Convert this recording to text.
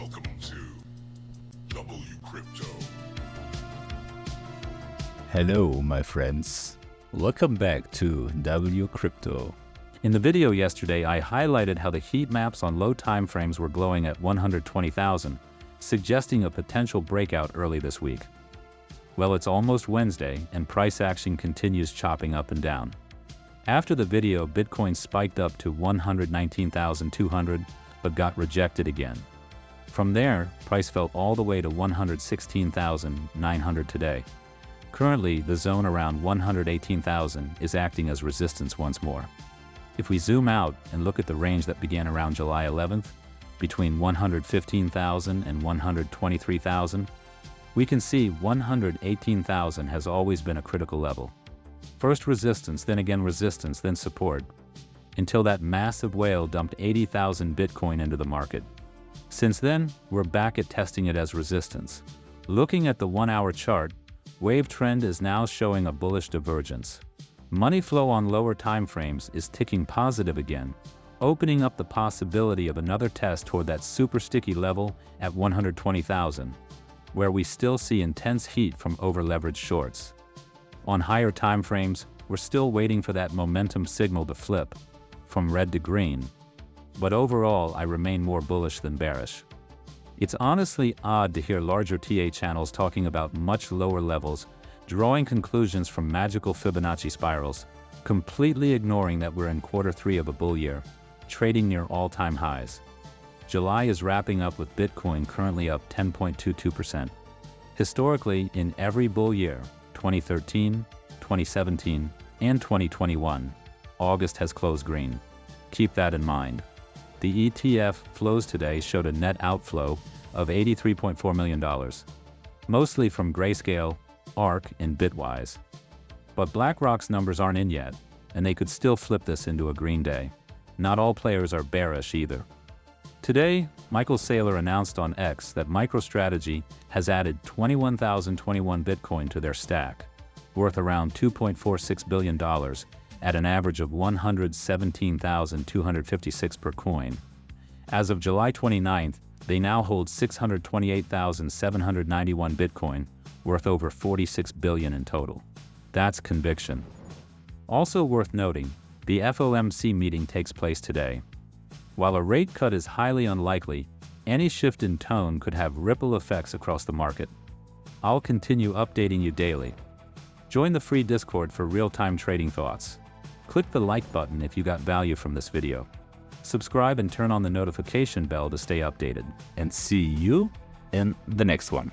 Welcome to WCrypto. Hello, my friends. Welcome back to WCrypto. In the video yesterday, I highlighted how the heat maps on low time frames were glowing at 120,000, suggesting a potential breakout early this week. Well, it's almost Wednesday, and price action continues chopping up and down. After the video, Bitcoin spiked up to 119,200, but got rejected again. From there, price fell all the way to 116,900 today. Currently, the zone around 118,000 is acting as resistance once more. If we zoom out and look at the range that began around July 11th, between 115,000 and 123,000, we can see 118,000 has always been a critical level. First resistance, then again resistance, then support, until that massive whale dumped 80,000 Bitcoin into the market. Since then, we're back at testing it as resistance. Looking at the 1-hour chart, wave trend is now showing a bullish divergence. Money flow on lower time frames is ticking positive again, opening up the possibility of another test toward that super sticky level at 120,000, where we still see intense heat from over-leveraged shorts. On higher time frames, we're still waiting for that momentum signal to flip from red to green, but overall I remain more bullish than bearish. It's honestly odd to hear larger TA channels talking about much lower levels, drawing conclusions from magical Fibonacci spirals, completely ignoring that we're in quarter 3 of a bull year, trading near all-time highs. July is wrapping up with Bitcoin currently up 10.22%. Historically, in every bull year, 2013, 2017, and 2021, August has closed green. Keep that in mind. The ETF flows today showed a net outflow of $83.4 million, mostly from Grayscale, ARK, and Bitwise. But BlackRock's numbers aren't in yet, and they could still flip this into a green day. Not all players are bearish either. Today, Michael Saylor announced on X that MicroStrategy has added 21,021 Bitcoin to their stack, worth around $2.46 billion at an average of 117,256 per coin. As of July 29th, they now hold 628,791 Bitcoin, worth over $46 billion in total. That's conviction. Also worth noting, the FOMC meeting takes place today. While a rate cut is highly unlikely, any shift in tone could have ripple effects across the market. I'll continue updating you daily. Join the free Discord for real-time trading thoughts. Click the like button if you got value from this video. Subscribe and turn on the notification bell to stay updated. And see you in the next one.